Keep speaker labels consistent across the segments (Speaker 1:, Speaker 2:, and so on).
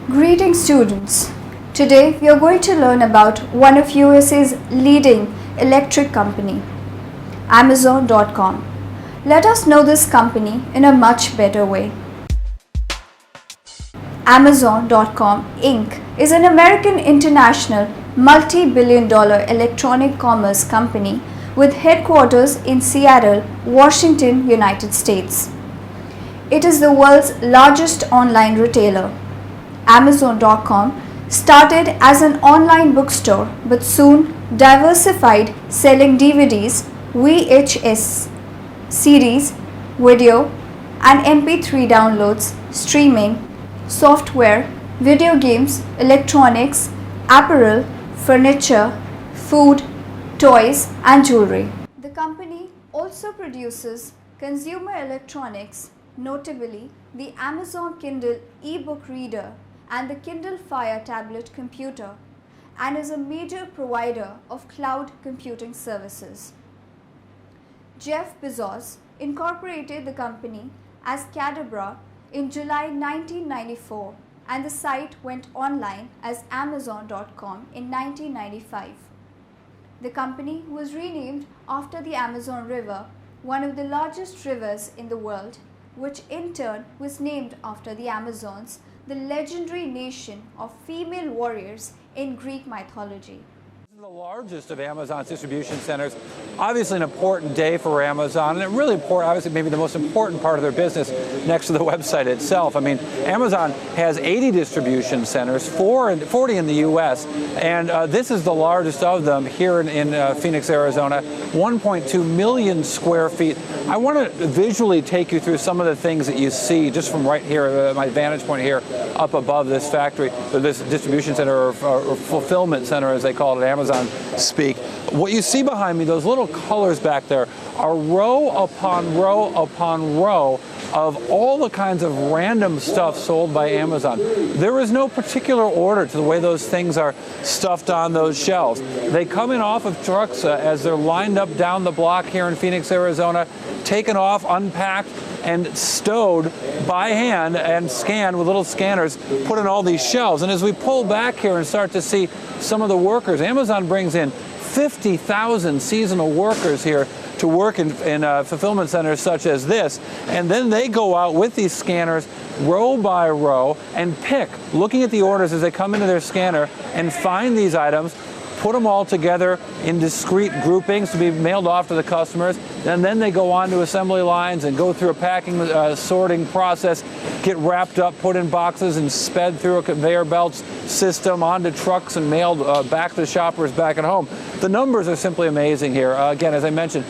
Speaker 1: Greetings students. Today we are going to learn about one of USA's leading electric company, Amazon.com. Let us know this company in a much better way. Amazon.com Inc. is an American international multi-billion-dollar electronic commerce company with headquarters in Seattle, Washington, United States. It is the world's largest online retailer. Amazon.com started as an online bookstore but soon diversified, selling DVDs, VHS, CDs, video and MP3 downloads, streaming, software, video games, electronics, apparel, furniture, food, toys and jewelry. The company also produces consumer electronics, notably the Amazon Kindle e-book reader and the Kindle Fire tablet computer, and is a major provider of cloud computing services. Jeff Bezos incorporated the company as Cadabra in July 1994, and the site went online as Amazon.com in 1995. The company was renamed after the Amazon River, one of the largest rivers in the world, which in turn was named after the Amazons, the legendary nation of female warriors in Greek mythology.
Speaker 2: The largest of Amazon's distribution centers, obviously an important day for Amazon, and really important, obviously maybe the most important part of their business next to the website itself. I mean, Amazon has 80 distribution centers, 40 in the U.S., and this is the largest of them here in Phoenix, Arizona, 1.2 million square feet. I want to visually take you through some of the things that you see just from right here, my vantage point here, up above this factory, or this distribution center, or fulfillment center as they call it at Amazon speak. What you see behind me, those little colors back there, are row upon row upon row of all the kinds of random stuff sold by Amazon. There is no particular order to the way those things are stuffed on those shelves. They come in off of trucks as they're lined up down the block here in Phoenix, Arizona, taken off, unpacked, and stowed by hand and scanned with little scanners, put in all these shelves. And as we pull back here and start to see some of the workers, Amazon brings in 50,000 seasonal workers here to work in fulfillment centers such as this. And then they go out with these scanners row by row and pick, looking at the orders as they come into their scanner, and find these items, put them all together in discrete groupings to be mailed off to the customers, and then they go on to assembly lines and go through a packing, sorting process, get wrapped up, put in boxes, and sped through a conveyor belts system onto trucks and mailed back to shoppers back at home. The numbers are simply amazing here. Again, as I mentioned,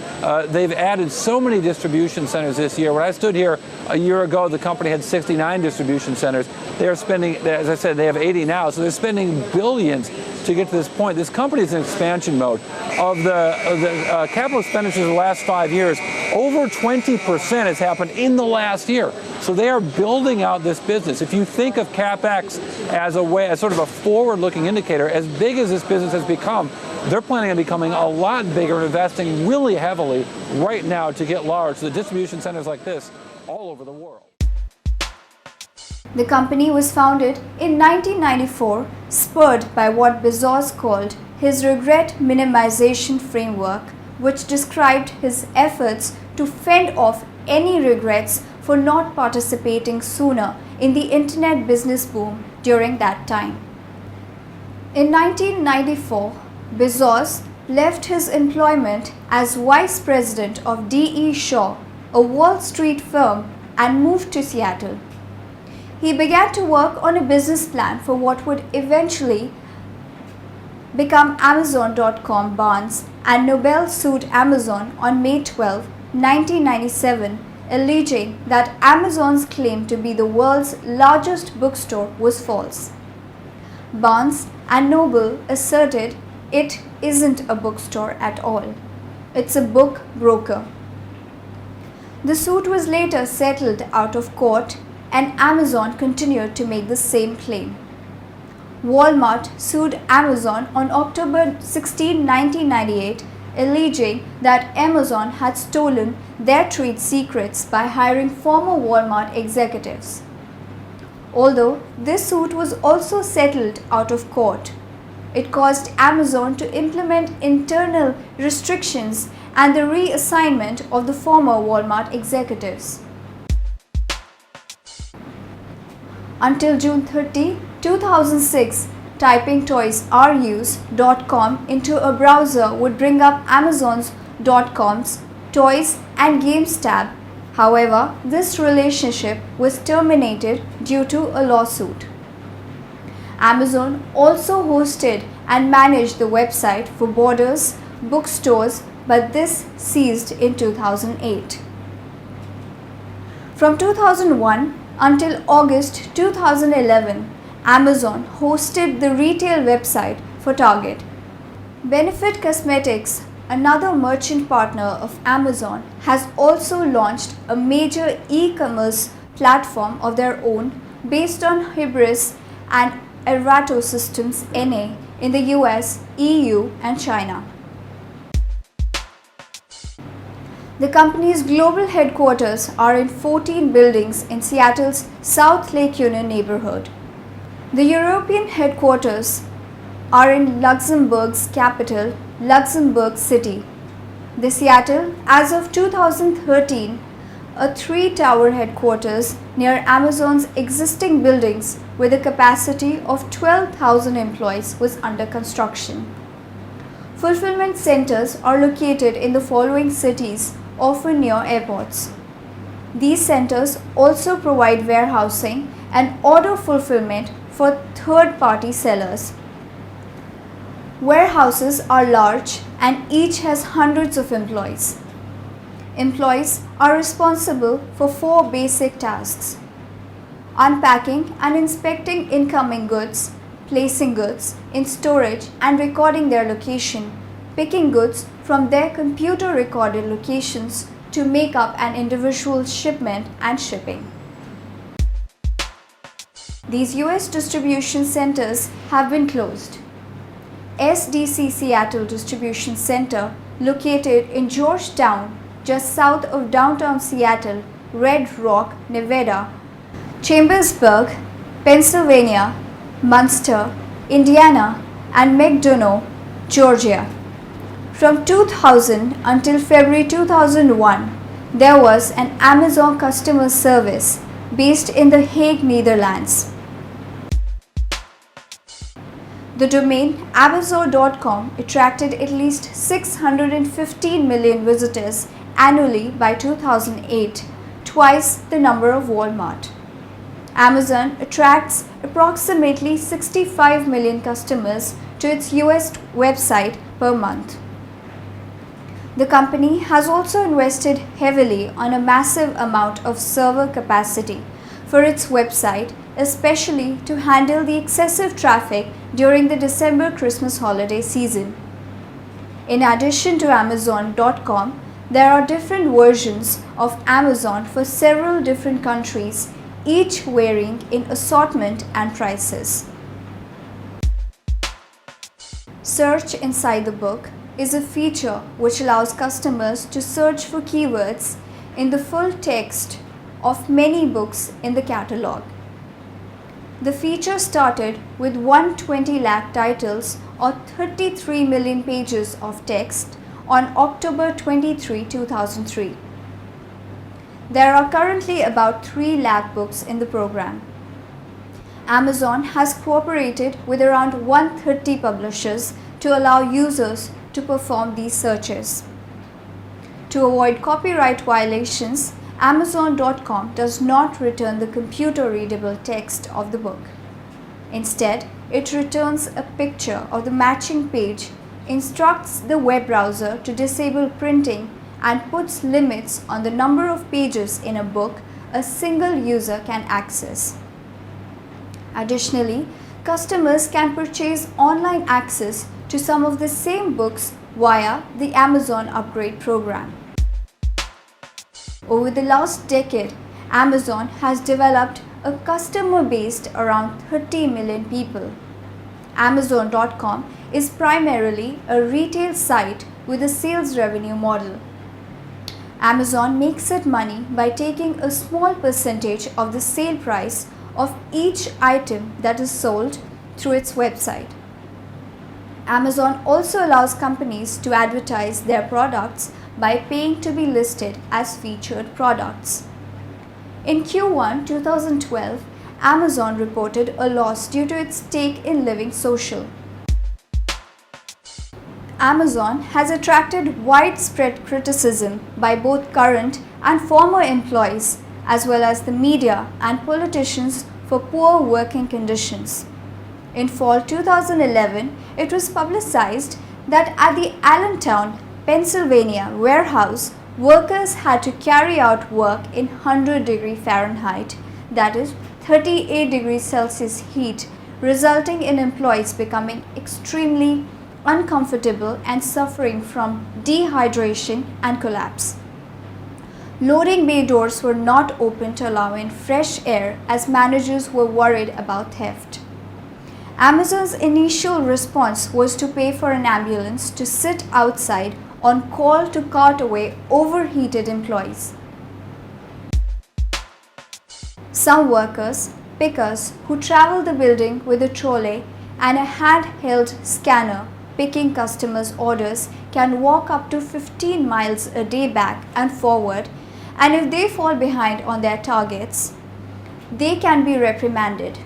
Speaker 2: they've added so many distribution centers this year. When I stood here a year ago, the company had 69 distribution centers. They're spending, as I said, they have 80 now, so they're spending billions to get to this point. This company is in expansion mode. Of the capital expenditures of the last 5 years, over 20% has happened in the last year. So they are building out this business. If you think of CapEx as a way, as sort of a forward-looking indicator, as big as this business has become, they're planning on becoming a lot bigger and investing really heavily right now to get large. The distribution centers like this all over the world.
Speaker 1: The company was founded in 1994, spurred by what Bezos called his regret minimization framework, which described his efforts to fend off any regrets for not participating sooner in the internet business boom during that time. In 1994, Bezos left his employment as vice president of D.E. Shaw, a Wall Street firm, and moved to Seattle. He began to work on a business plan for what would eventually become Amazon.com. Barnes and Noble sued Amazon on May 12, 1997, alleging that Amazon's claim to be the world's largest bookstore was false. Barnes and Noble asserted it isn't a bookstore at all. It's a book broker. The suit was later settled out of court, and Amazon continued to make the same claim. Walmart sued Amazon on October 16, 1998, alleging that Amazon had stolen their trade secrets by hiring former Walmart executives. Although this suit was also settled out of court, it caused Amazon to implement internal restrictions and the reassignment of the former Walmart executives. Until June 30, 2006, typing toysrus.com into a browser would bring up Amazon's .com's Toys and Games tab. However, this relationship was terminated due to a lawsuit. Amazon also hosted and managed the website for Borders bookstores, but this ceased in 2008. From 2001 until August 2011, Amazon hosted the retail website for Target. Benefit Cosmetics, another merchant partner of Amazon, has also launched a major e-commerce platform of their own based on Hybris and Elrato Systems NA in the US, EU and China. The company's global headquarters are in 14 buildings in Seattle's South Lake Union neighborhood. The European headquarters are in Luxembourg's capital, Luxembourg City. The Seattle, as of 2013, a 3-tower headquarters near Amazon's existing buildings with a capacity of 12,000 employees was under construction. Fulfillment centers are located in the following cities, often near airports. These centers also provide warehousing and order fulfillment for third-party sellers. Warehouses are large and each has hundreds of employees. Employees are responsible for 4 basic tasks: unpacking and inspecting incoming goods, placing goods in storage and recording their location, picking goods from their computer recorded locations to make up an individual shipment and shipping. These US distribution centers have been closed. SDC Seattle Distribution Center, located in Georgetown, just south of downtown Seattle, Red Rock, Nevada, Chambersburg, Pennsylvania, Munster, Indiana, and McDonough, Georgia. From 2000 until February 2001, there was an Amazon customer service based in The Hague, Netherlands. The domain Amazon.com attracted at least 615 million visitors annually by 2008, twice the number of Walmart. Amazon attracts approximately 65 million customers to its US website per month. The company has also invested heavily on a massive amount of server capacity for its website, especially to handle the excessive traffic during the December Christmas holiday season. In addition to Amazon.com, there are different versions of Amazon for several different countries, each varying in assortment and prices. Search inside the book is a feature which allows customers to search for keywords in the full text of many books in the catalog. The feature started with 120 lakh titles or 33 million pages of text on October 23, 2003. There are currently about 3 lakh books in the program. Amazon has cooperated with around 130 publishers to allow users to perform these searches. To avoid copyright violations, Amazon.com does not return the computer-readable text of the book. Instead, it returns a picture of the matching page, instructs the web browser to disable printing, and puts limits on the number of pages in a book a single user can access. Additionally, customers can purchase online access to some of the same books via the Amazon Upgrade program. Over the last decade, Amazon has developed a customer base around 30 million people. Amazon.com is primarily a retail site with a sales revenue model. Amazon makes its money by taking a small percentage of the sale price of each item that is sold through its website. Amazon also allows companies to advertise their products by paying to be listed as featured products. In Q1 2012, Amazon reported a loss due to its stake in Living Social. Amazon has attracted widespread criticism by both current and former employees, as well as the media and politicians, for poor working conditions. In fall 2011, it was publicized that at the Allentown, Pennsylvania warehouse, workers had to carry out work in 100° Fahrenheit, that is 38 degrees Celsius heat, resulting in employees becoming extremely uncomfortable and suffering from dehydration and collapse. Loading bay doors were not open to allow in fresh air as managers were worried about theft. Amazon's initial response was to pay for an ambulance to sit outside on call to cart away overheated employees. Some workers, pickers who travel the building with a trolley and a handheld scanner picking customers' orders can walk up to 15 miles a day back and forward, and if they fall behind on their targets, they can be reprimanded.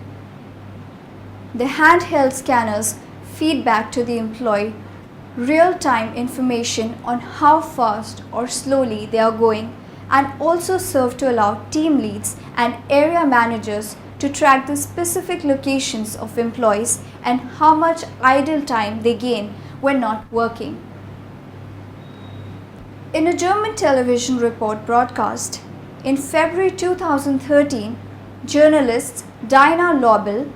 Speaker 1: The handheld scanners feed back to the employee real-time information on how fast or slowly they are going, and also serve to allow team leads and area managers to track the specific locations of employees and how much idle time they gain when not working. In a German television report broadcast in February 2013, journalists Dina Lobel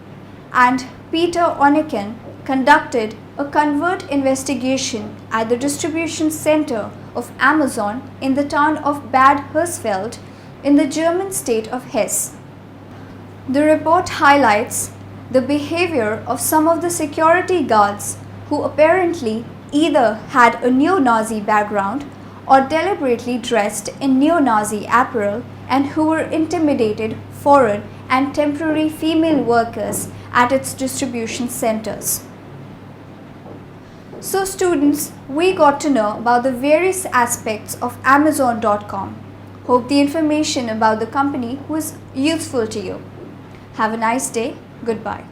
Speaker 1: and Peter Onneken conducted a covert investigation at the distribution center of Amazon in the town of Bad Hersfeld in the German state of Hesse. The report highlights the behavior of some of the security guards who apparently either had a neo-Nazi background or deliberately dressed in neo-Nazi apparel and who were intimidated foreign and temporary female workers at its distribution centers. So students, we got to know about the various aspects of Amazon.com. Hope the information about the company was useful to you. Have a nice day. Goodbye.